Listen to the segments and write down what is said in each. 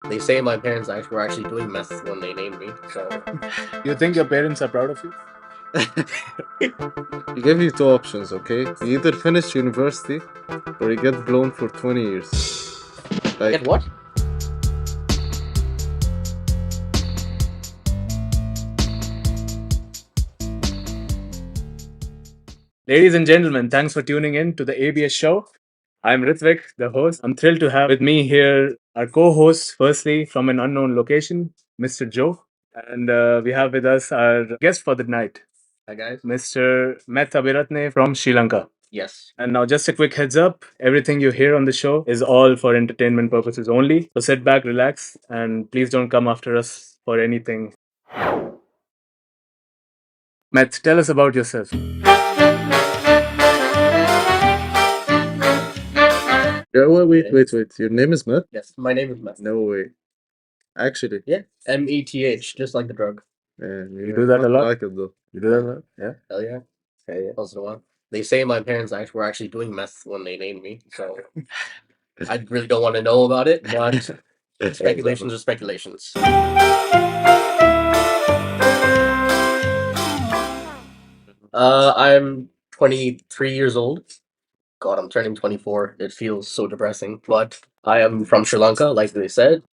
They say my parents were actually doing meth when they named me. So You think your parents are proud of you? He gave you two options, okay? You either finish university or you get blown for 20 years. get what? Ladies and gentlemen, thanks for tuning in to the ABS show. I'm Ritvik, the host. I'm thrilled to have with me here our co-host, firstly from an unknown location, Mr. Joe. And we have with us our guest for the night, Hi guys. Mr. Meth from Sri Lanka. Yes. And now, just a quick heads up, everything you hear on the show is all for entertainment purposes only. So sit back, relax, and please don't come after us for anything. Meth, tell us about yourself. Yeah, wait. Your name is Meth? Yes. My name is Meth. No way. Actually. Yeah. METH, just like the drug. Yeah, You do that a lot? I like it though. You do that a lot? Yeah. Hell yeah. Yeah. Once in a while. They say my parents were actually doing meth when they named me. So I really don't want to know about it, but speculations are speculations. I'm 23 years old. God, I'm turning 24. It feels so depressing. But I am from Sri Lanka, like they said.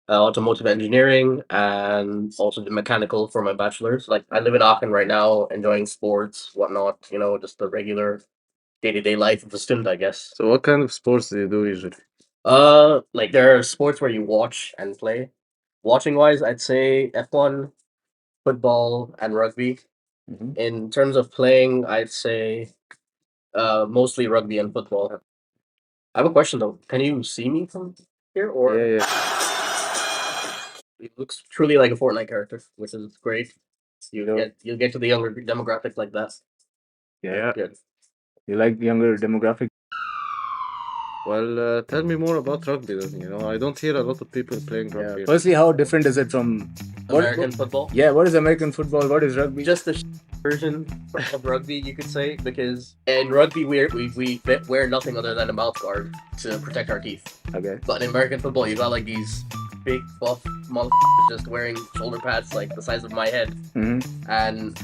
Automotive engineering and also the mechanical for my bachelor's. Like I live in Aachen right now, enjoying sports, whatnot. Just the regular day-to-day life of a student, I guess. So what kind of sports do you do usually? Like there are sports where you watch and play. Watching wise, I'd say F1, football, and rugby. Mhm. In terms of playing, I'd say mostly rugby and football. I have a question though. Can you see me from here, or Yeah. it looks truly like a Fortnite character, which is great. Yeah. You'll get to the younger demographic like that. Yeah. Good. You like younger demographic? Well, tell me more about rugby then. I don't hear a lot of people playing rugby. Firstly, how different is it from American football? Yeah, what is American football? What is rugby? Just the version of rugby, you could say, because in rugby we wear nothing other than a mouth guard to protect our teeth. Okay. But in American football, you got like these big buff motherfuckers just wearing shoulder pads like the size of my head and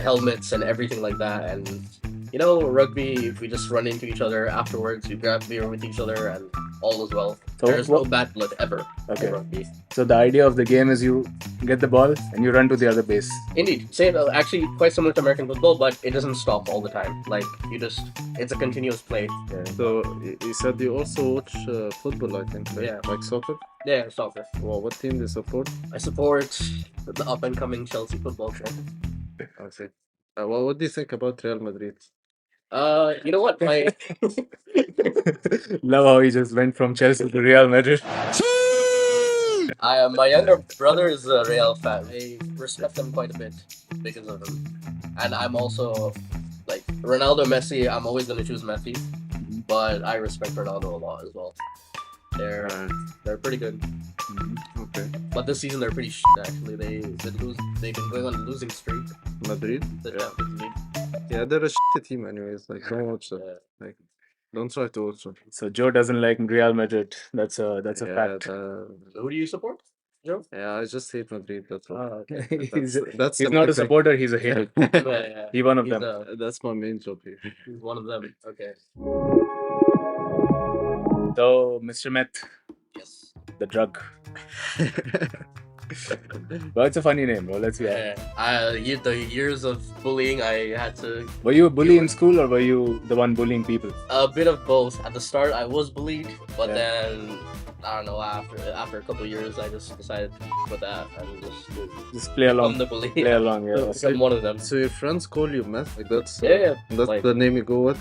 helmets and everything like that. And rugby, we just run into each other afterwards. We grab beer with each other, and all is well. So There's no bad blood ever Okay. in rugby. So the idea of the game is you get the ball and you run to the other base. Indeed, same. Actually, quite similar to American football, but it doesn't stop all the time. Like it's a continuous play. So you said you also watch football, I think, right? Yeah. Like soccer? Yeah, soccer. Well, what team do you support? I support the up and coming Chelsea football club. I see. What do you think about Real Madrid? You know what? My Love how he just went from Chelsea to Real Madrid. my younger brother is a Real fan. I respect them quite a bit because of him, and I'm also like Ronaldo, Messi. I'm always gonna choose Messi, but I respect Ronaldo a lot as well. They're pretty good. Okay. But this season they're pretty actually. They've been going on a losing streak. Madrid? The Champions League. Yeah, they're a shitty team anyways. Like, don't watch them. Yeah. Like, don't try to watch them. So Joe doesn't like Real Madrid. That's a fact. Who do you support, Joe? Yeah, I just hate Madrid. That's all. Okay. That's He's the not main a thing. supporter, he's a hater. Yeah. He's one of He's them. That's my main job here. He's one of them. Okay. So, Mr. Meth, Yes. the drug. Well, it's a funny name, bro. Let's be honest. The years of bullying, I had to. Were you a bully in school or were you the one bullying people? A bit of both. At the start, I was bullied, but Yeah. then I don't know. After a couple of years, I just decided to put that and Just play along. become the bully. Play along, yeah. Become one of them. So your friends call you Meth? Like that's Yeah. that's Like, the name you go with?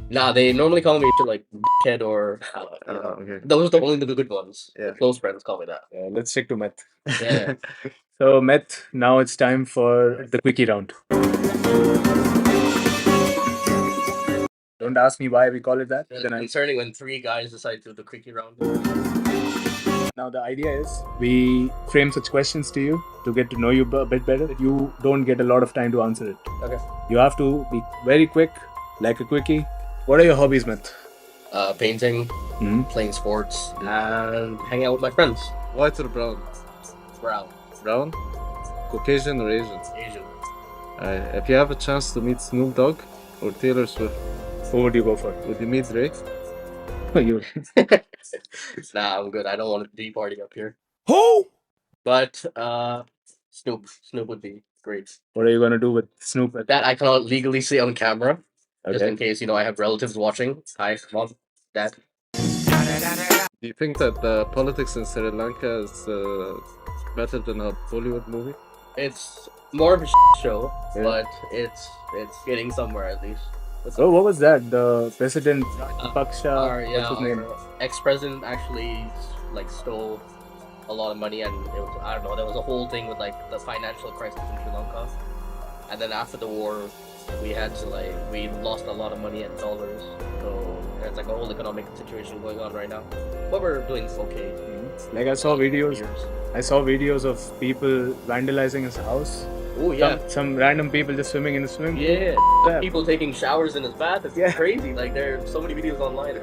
nah, they normally call me like kid or. Okay. Those are only the good ones. Yeah. The close friends call me that. Yeah, let's stick to Meth. Yeah. So, Meth, now it's time for the quickie round. Don't ask me why we call it that. It's Then I concerning when three guys decide to do the quickie round. Now the idea is we frame such questions to you to get to know you a bit better. You don't get a lot of time to answer it. Okay. You have to be very quick, like a quickie. What are your hobbies, Meth? Painting, Mhm. playing sports, and hanging out with my friends. White or brown? Brown. Brown? Caucasian or Asian? Asian. If you have a chance to meet Snoop Dogg or Taylor Swift, Who would you go for? would you meet Drake? You. Nah, I'm good. I don't want a D party up here. Who? But Snoop would be great. What are you gonna do with Snoop? That I cannot legally say on camera, just Okay. in case I have relatives watching. Hi, mom, dad. Do you think that the politics in Sri Lanka is better than a Bollywood movie? It's more of a show, Yeah. but it's getting somewhere at least. Oh, what was that? The president Paksha. Yeah, What's his name? our ex-president actually stole a lot of money, and it was, I don't know, there was a whole thing with like the financial crisis in Sri Lanka, and then after the war, we lost a lot of money in dollars, so it's like a whole economic situation going on right now. But we're doing okay. Like I saw videos of people vandalizing his house. Oh yeah. Some random people just swimming in the swimming pool. Yeah, Yeah. people taking showers in his bath. It's Yeah. crazy. Like there are so many videos online.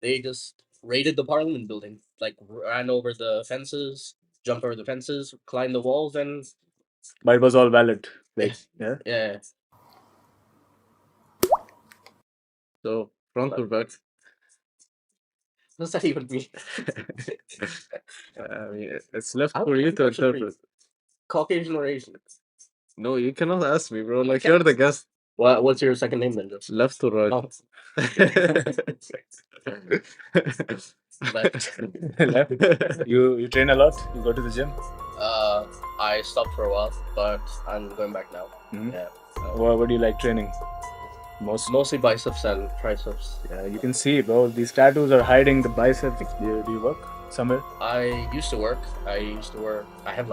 They just raided the parliament building, like ran over the fences, jumped over the fences, climbed the walls, and But it was all valid. Like, yeah. yeah. So, front or back? What does that even mean? I mean, it's left How for you to much should we- interpret. Caucasian or Asian? No, you cannot ask me, bro. Like, can't. you're the guest. What's your second name then, Joe? Left or right? Oh. Left. Left. You train a lot? You go to the gym? I stopped for a while, but I'm going back now. Mhm. Yeah. What do you like training? Mostly biceps and triceps. Yeah, you can see, bro. These tattoos are hiding the biceps. Do you work somewhere? I used to work. I had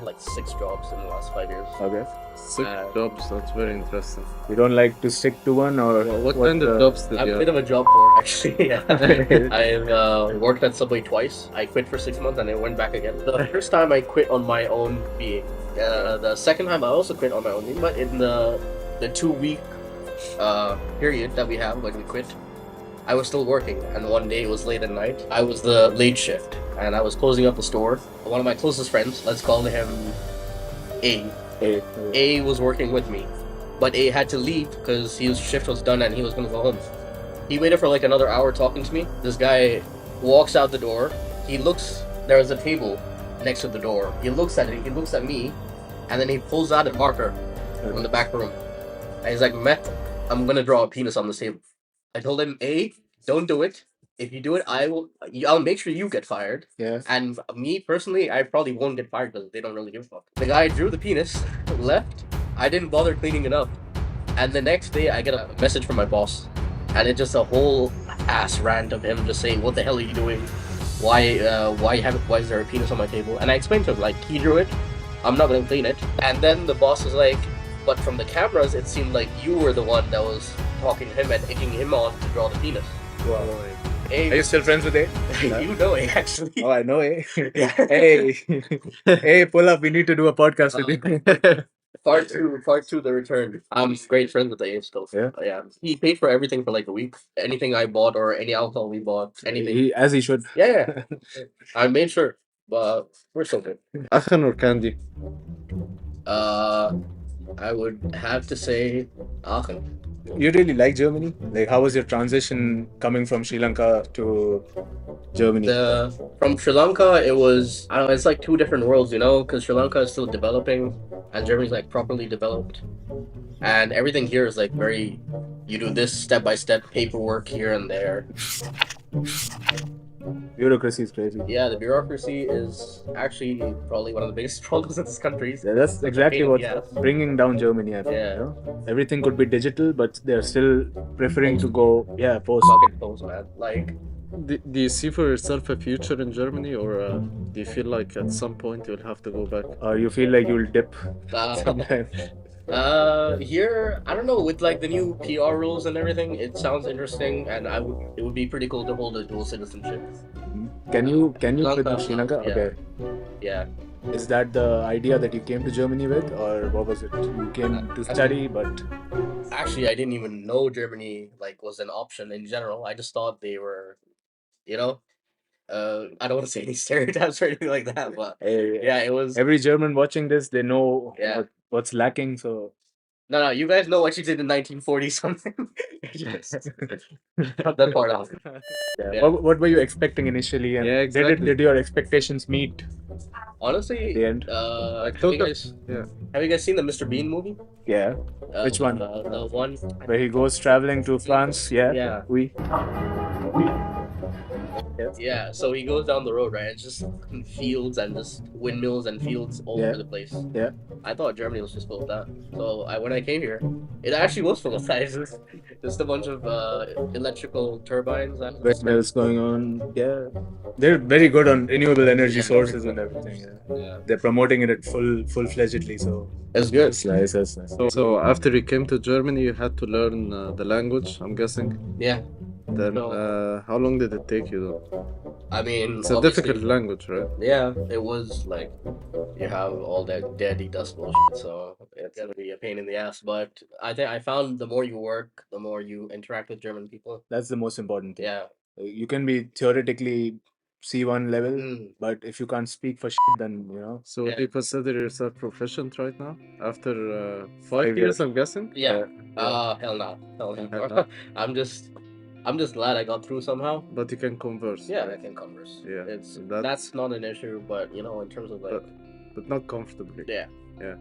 like 6 jobs in the last 5 years. Okay. 6 jobs. That's very interesting. You don't like to stick to one, or What kind of jobs did I'm you a bit have? of a job whore, actually. Yeah. I've worked at Subway twice. I quit for 6 months and I went back again. The first time I quit on my own being. The second time I also quit on my own being, but in the 2-week period that we have when we quit, I was still working, and one day it was late at night. I was the late shift, and I was closing up the store. One of my closest friends, let's call him A. A was working with me, but A had to leave because his shift was done and he was gonna go home. He waited for like another hour talking to me. This guy walks out the door. He looks. There was a table next to the door. He looks at it. He looks at me, and then he pulls out a marker from the back room. And he's like, "Meth, I'm gonna draw a penis on this table." I told him, A, don't do it. If you do it, I'll make sure you get fired. Yeah. And me personally, I probably won't get fired because they don't really give a fuck. The guy drew the penis, left. I didn't bother cleaning it up. And the next day, I get a message from my boss, and it's just a whole ass rant of him just saying, "What the hell are you doing? Why is there a penis on my table?" And I explained to him, like, he drew it. I'm not gonna clean it. And then the boss was like, "But from the cameras, it seemed like you were the one that was talking to him and egging him on to draw the penis." Wow. Hey, Are you still friends with A? you know it actually. Oh, I know A. Hey, hey, pull up. We need to do a podcast with you. Part two, the return. I'm great friends with A still. Yeah? Yeah. He paid for everything for like a week. Anything I bought or any alcohol we bought, anything. As he should. Yeah. I made sure, but we're so good. Akhan or Candy? I would have to say Aachen. You really like Germany? Like, how was your transition coming from Sri Lanka to Germany? From Sri Lanka, it was, I don't know, it's like 2 different worlds, because Sri Lanka is still developing and Germany's like properly developed. And everything here is like very, you do this step-by-step paperwork here and there. Bureaucracy is crazy. Yeah, the bureaucracy is actually probably one of the biggest problems in this country. Yeah, that's exactly pain in what's the ass. bringing down Germany. I feel, Yeah. you know? Everything could be digital, but they're still preferring to go, post. Fucking post, man. Like, Do you see for yourself a future in Germany, or do you feel like at some point you'll have to go back? Or you feel like you'll dip uh, sometime. here, I don't know, with like the new PR rules and everything, it sounds interesting, and it would be pretty cool to hold a dual citizenship. Can you Lanka, fit in Sri Lanka? yeah. Okay. Yeah. Is that the idea that you came to Germany with, or what was it? You came to study, but Actually, I didn't even know Germany like was an option in general. I just thought they were, you know, I don't want to say any stereotypes or anything like that, but yeah, it was. every German watching this, they know Yeah. what's lacking. So No, you guys know what you did in 1940 something. Just cut that part out. Yeah. What were you expecting initially, and Yeah, exactly. did your expectations meet Honestly, at the end? have you guys seen the Mr. Bean movie? Yeah. Which one? The one Where he goes traveling to France? Yeah. Yeah. We. Yeah, so he goes down the road, right? It's just fields and just windmills and fields all Yeah. over the place. Yeah. I thought Germany was just full of that. So when I came here, it actually was full of that. It's just a bunch of electrical turbines and Windmills going on. Yeah. They're very good on renewable energy Yeah. sources and everything. Yeah. Yeah, They're promoting it at full-fledgedly. So it's good. that's nice. That's nice. So after you came to Germany, you had to learn the language, I'm guessing. Yeah, Then how long did it take you though? I mean, It's a obviously- difficult language, right? Yeah, it was like you have all that daddy dust bullshit, so it's gonna be a pain in the ass. But I think I found the more you work, the more you interact with German people. That's the most important thing. Yeah. You can be theoretically C1 level, Mm. but if you can't speak for shit, then you know. So Yeah. do you consider yourself proficient right now? After 5 5 years, years. I'm guessing? Yeah. Yeah. Hell no. Hell Hell no. no. I'm just glad I got through somehow. But you can converse. Yeah, I right? can converse. Yeah, It's that's- that's not an issue, but you know, in terms of like But not comfortably. yeah. Yeah.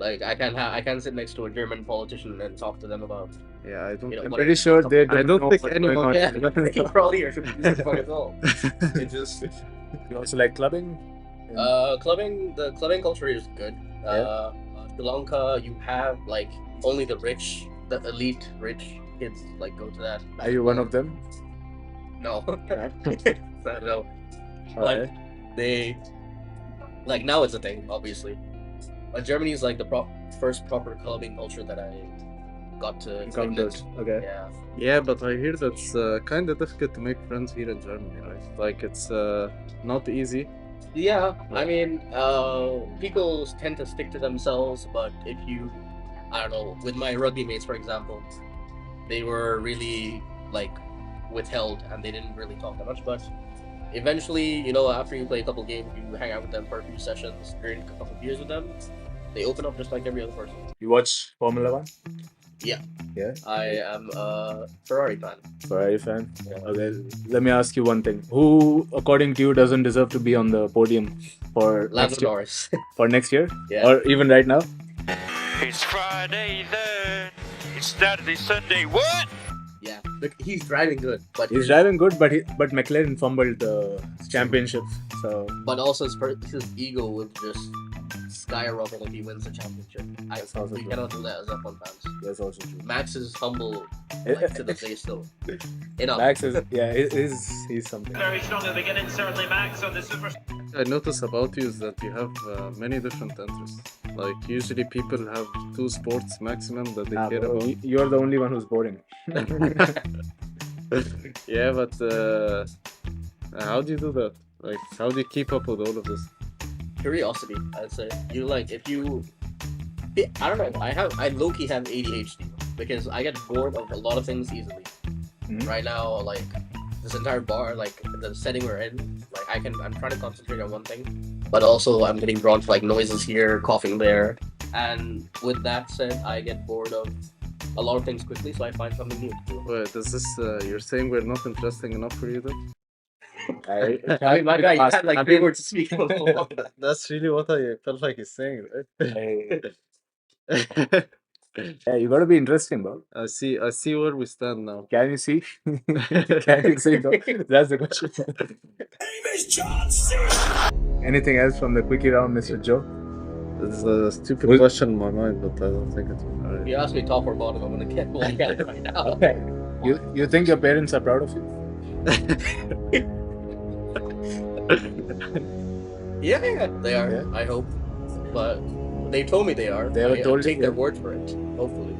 Like I can sit next to a German politician and talk to them about Yeah, I don't You know, I'm what- pretty sure they don't, I don't know think what's anyone- going on. yeah, probably are confused as fuck as well. It just You also like clubbing? the clubbing culture is good. Sri Lanka, you have like only the elite rich kids like go to that. Are you one of them? No. No. Alright. They like now it's a thing, obviously. But Germany is like the first proper clubbing culture that I got to Encountered. witness. Okay. Yeah. Yeah, but I hear that's kind of difficult to make friends here in Germany, right? Like it's not easy. Yeah, I mean, people tend to stick to themselves, but if you, I don't know, with my rugby mates, for example, they were really like withheld and they didn't really talk that much. But eventually, you know, after you play a couple games, you hang out with them for a few sessions, drink a couple beers with them, they open up just like every other person. You watch Formula One? Yeah. Yeah. I am a Ferrari fan. Ferrari fan? Yeah. Okay. Let me ask you one thing. Who, according to you, doesn't deserve to be on the podium for Lando next year? Norris. For next year? Yeah. Or even right now? It's Friday then. It's Saturday, Sunday. What? Yeah, look, he's driving good, but He's driving good, but McLaren fumbled the championship. So But also his ego will just skyrocket if he wins the championship. That's also We true. cannot do that as F1 fans. that's also true. Max is humble like, to this day still. Enough. Max is he's something. Very strong at the beginning, certainly Max on the super. I notice about you is that you have many different interests. Like usually people have 2 sports maximum that they care Bro, about. you're the only one who's boring. Yeah, but how do you do that? Like, how do you keep up with all of this? Curiosity, I'd say. You like if you I don't know, I low-key have ADHD because I get bored of a lot of things easily. Mhm. Right now, like this entire bar, like the setting we're in, like I'm trying to concentrate on one thing. But also I'm getting drawn to like noises here, coughing there. And with that said, I get bored of a lot of things quickly, so I find something new to do. Wait, is this you're saying we're not interesting enough for you though? I mean, my guy, you had like 3 words to speak. That's really what I felt like he's saying, right? Yeah, you gotta be interesting, bro. I see where we stand now. Can you see? Can you see? Though? That's the question. Anything else from the quickie round, Mr. Joe? It's a stupid Well- question in my mind, but I don't think it's alright. You asked me top or bottom, I'm gonna get like at it right now. Okay. You think your parents are proud of you? Yeah, they are. Yeah. I hope, but they told me they are. They haven't I'll told you take their yet? word for it. Hopefully.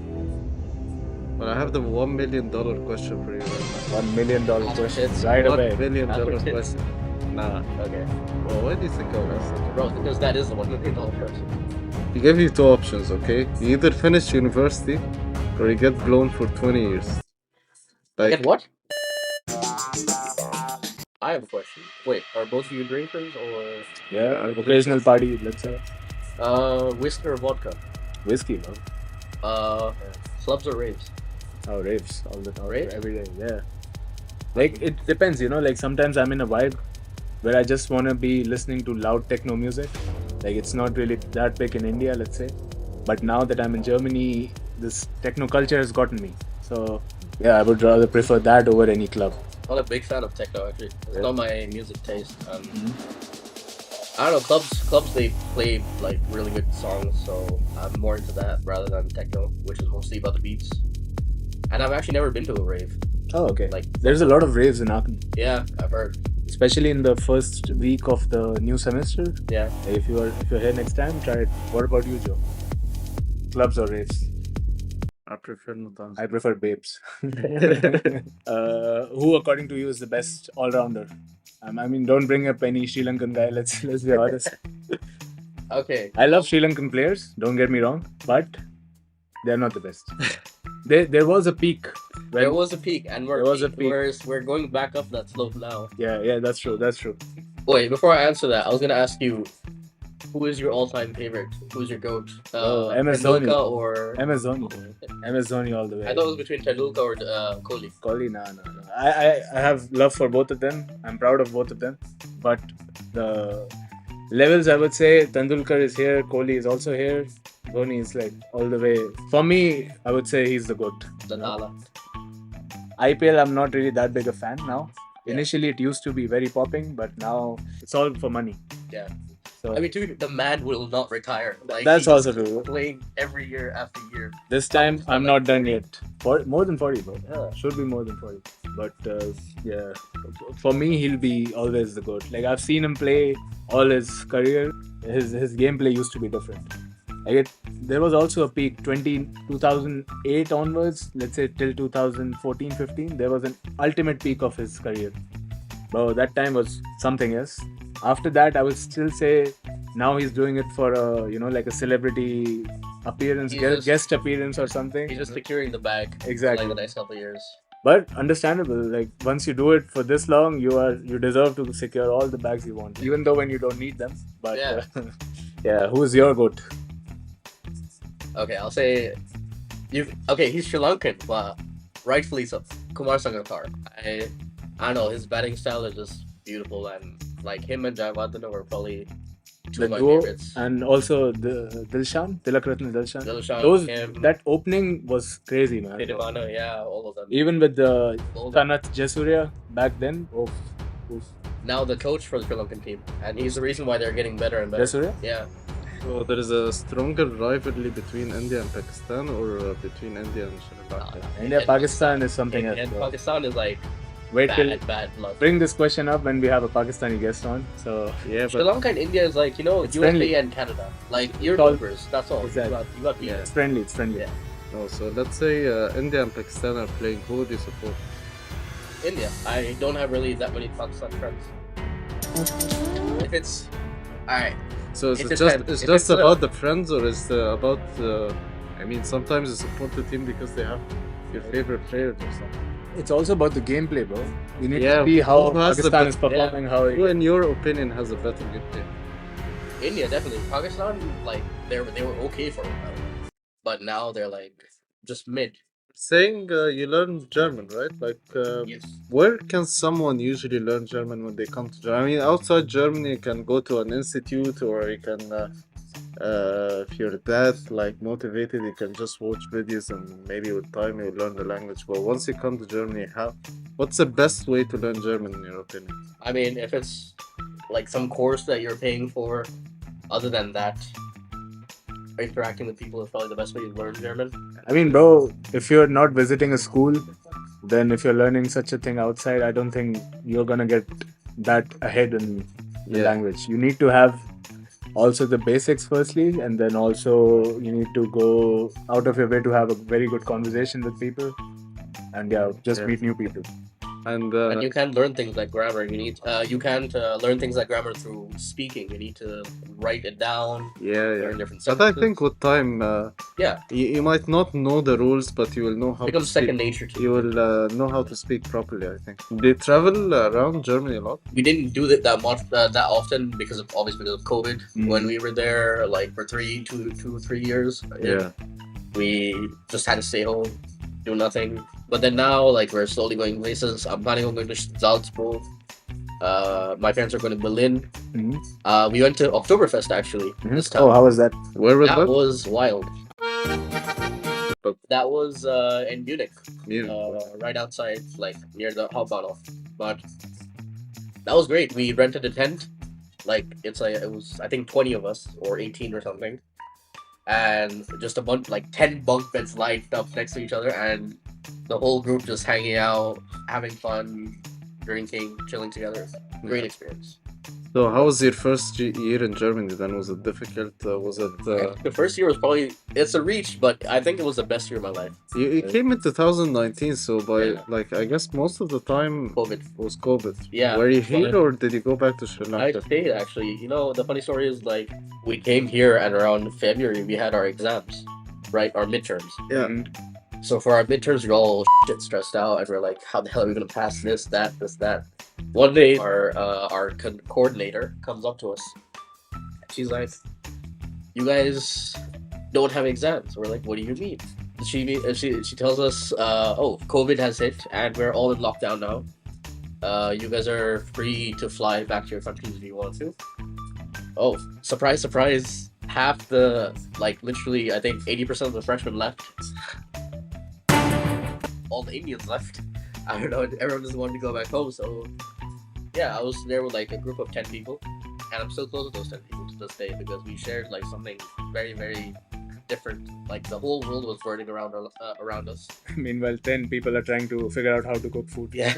But I have the $1 million question for you right $1 million Ask for question tits. right now. away. $1 million Ask for tits. question. Nah. Okay, Well, why do you think I would ask that? bro, because that is the one with all person. He gave you two options, okay? You either finish university or you get blown for 20 years. I get what? I have a question. Wait, are both of you drinkers or Yeah, occasional party, let's say. whiskey or vodka? Whiskey, bro. Clubs or raves? Oh, raves all the time, Raves? every day. Yeah. Like it depends, you know. Like sometimes I'm in a vibe where I just want to be listening to loud techno music. Like it's not really that big in India, let's say. But now that I'm in Germany, this techno culture has gotten me. So yeah, I would rather prefer that over any club. I'm not a big fan of techno actually. It's Yeah. not my music taste. I don't know, clubs they play like really good songs, so I'm more into that rather than techno, which is mostly about the beats. And I've actually never been to a rave. Oh, okay. Like, There's a lot of raves in Aachen, yeah, I've heard. especially in the first week of the new semester. Yeah. If you're here next time, try it. What about you, Joe? Clubs or raves? I prefer not to answer. I prefer babes. Who, according to you, is the best all-rounder? I mean, don't bring up any Sri Lankan guy. Let's be honest. Okay. I love Sri Lankan players. Don't get me wrong, but they're not the best. There was a peak. There was a peak, and There was a peak. we're going back up that slope now. Yeah, that's true. That's true. Wait, before I answer that, I was gonna ask you, who is your all-time favorite? Who's your goat? MS Dhoni. Tendulkar or MS Dhoni all the way. I thought it was between Tendulkar or Kohli. Kohli, no. I have love for both of them. I'm proud of both of them. But the levels, I would say, Tendulkar is here, Kohli is also here. Dhoni is like all the way. For me, I would say he's the GOAT. The Nala. IPL, I'm not really that big a fan now. Yeah. Initially, it used to be very popping, but now it's all for money. Yeah. So I mean, dude, the man will not retire. Like, that's he's also true. playing every year after year. This time, I'm not done yet. More than 40, bro. Yeah. Should be more than 40. But yeah, for me, he'll be always the GOAT. Like, I've seen him play all his career. His gameplay used to be different. Like there was also a peak 2008 onwards, let's say till 2014-15. There was an ultimate peak of his career. Bro, that time was something else. After that, I would still say now he's doing it for like a celebrity appearance, guest appearance or something. He's just securing the bag. Exactly. For like the next couple of years. But understandable. Like once you do it for this long, you deserve to secure all the bags you want, even though when you don't need them. But Yeah. yeah, who's your GOAT? Okay, I'll say he's Sri Lankan, but rightfully so. Kumar Sangakkara. I don't know, his batting style is just beautiful, and like him and Jayawardene were probably two The of my duo, favorites. and also the Tilakratne Dilshan. Dilshan, him, That opening was crazy, man. Pirivana, yeah, all of them. Even with the All of them. Kanath Jasuria back then. Oof. Now the coach for the Sri Lankan team, and he's the reason why they're getting better and better. Jasuria? Yeah. So there is a stronger rivalry between India and Pakistan, or between India and Sri Lanka? India Pakistan is something else. And bro. Pakistan is like Wait till bad blood. bring this question up when we have a Pakistani guest on. So Yeah, Sri but Lanka and India is like, It's USA friendly. and Canada. Like, you're all- neighbors, that's all. Exactly. You got people. Yeah. it's friendly. It's friendly. Yeah. no. So let's say India and Pakistan are playing. Who would you support? India. I don't have really that many Pakistan friends. If it's alright. So is It it depends. just If just it's, about the friends, or is it about? I mean, sometimes you support the team because they have your favorite players or something. It's also about the gameplay, bro. You need Yeah, to see how who has the Pakistan best- is performing. How Who, in your opinion, has a better gameplay? India definitely. Pakistan, like they were okay for a while. But now they're like just mid. Saying you learn German, right? Like, Yes. where can someone usually learn German when they come to Germany? I mean, outside Germany, you can go to an institute, or you can, if you're that like motivated, you can just watch videos, and maybe with time you'll learn the language. But once you come to Germany, what's the best way to learn German in your opinion? I mean, if it's like some course that you're paying for, other than that, interacting with people is probably the best way to learn German. I mean, bro, if you're not visiting a school, then if you're learning such a thing outside, I don't think you're gonna get that ahead in the Yeah. language. You need to have also the basics firstly, and then also you need to go out of your way to have a very good conversation with people, and just Yeah. meet new people. And And you can't learn things like grammar. You can't learn things like grammar through speaking. You need to write it down. yeah, Learn different but I sentences. think with time, Yeah, you might not know the rules, but you will know how it to becomes speak. second nature to You you. will know how to speak properly, I think. They travel around Germany a lot. We didn't do that much that often because of COVID. When we were there, like for 3 years, we just had to stay home, do nothing. But then now, like we're slowly going places. I'm planning on going to Salzburg. My parents are going to Berlin. We went to Oktoberfest actually this time. Oh, how was that? Where was That that? was wild. That was in Munich, right outside, like near the Hauptbahnhof. But that was great. We rented a tent. Like it was I think 20 of us or 18 or something, and just a bunch like 10 bunk beds lined up next to each other, and the whole group just hanging out, having fun, drinking, chilling together. Great experience. So, how was your first year in Germany then? Was it difficult? Was it. The first year was probably it's a reach, but I think it was the best year of my life. You came in 2019, so Yeah. like, I guess most of the time COVID. was COVID. Yeah. Were you here or did you go back to Sri I Lanka? stayed actually. You know, the funny story is like we came here and around February we had our exams, right? Our midterms. Yeah. So for our midterms, we're all shit stressed out, and we're like, "How the hell are we gonna pass this, that?" One day, our coordinator comes up to us. She's like, "You guys don't have exams." We're like, "What do you mean?" She tells us, "Oh, COVID has hit, and we're all in lockdown now. You guys are free to fly back to your countries if you want to." Oh, surprise, surprise! Half the literally, I think 80% of the freshmen left. All the Indians left. I don't know. Everyone doesn't want to go back home. So yeah, I was there with like a group of 10 people, and I'm still close with those 10 people to this day because we shared like something very, very different. Like the whole world was burning around us. Meanwhile, 10 people are trying to figure out how to cook food. Yeah.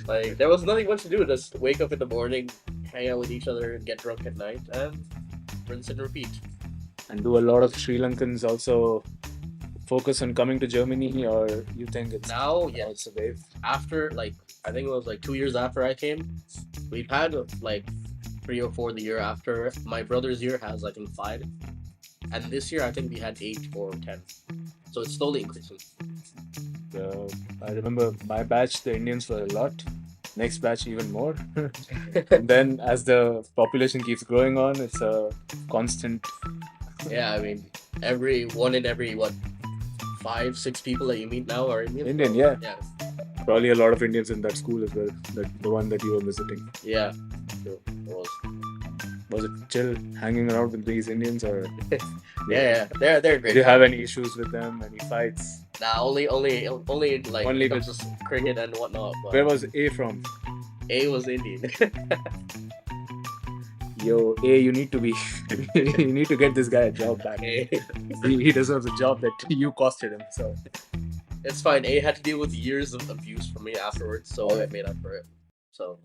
Like there was nothing much to do. Just wake up in the morning, hang out with each other, and get drunk at night, and rinse and repeat. And do a lot of Sri Lankans also focus on coming to Germany, or you think it's Now, yeah, it's a wave? after like I think it was like 2 years after I came, we've had like 3 or 4 the year after. My brother's year has I think 5, and this year I think we had 8 or 10. So it's slowly increasing. I remember my batch, the Indians were a lot. Next batch, even more. And then as the population keeps growing on, it's a constant. Yeah, I mean every 5-6 people that you meet now are Indian. Indian, yeah. Yeah. Probably a lot of Indians in that school as well. The one that you were visiting. Yeah. True. It was. Was it chill hanging around with these Indians, or Yeah. They're great. did you have any issues with them? Any fights? Nah, only like Only when it comes to cricket and whatnot. But Where was A from? A was Indian. Yo, A, you need to be. You need to get this guy a job back. A. He deserves a job that you costed him. So It's fine. A had to deal with years of abuse from me afterwards, so I made up for it. So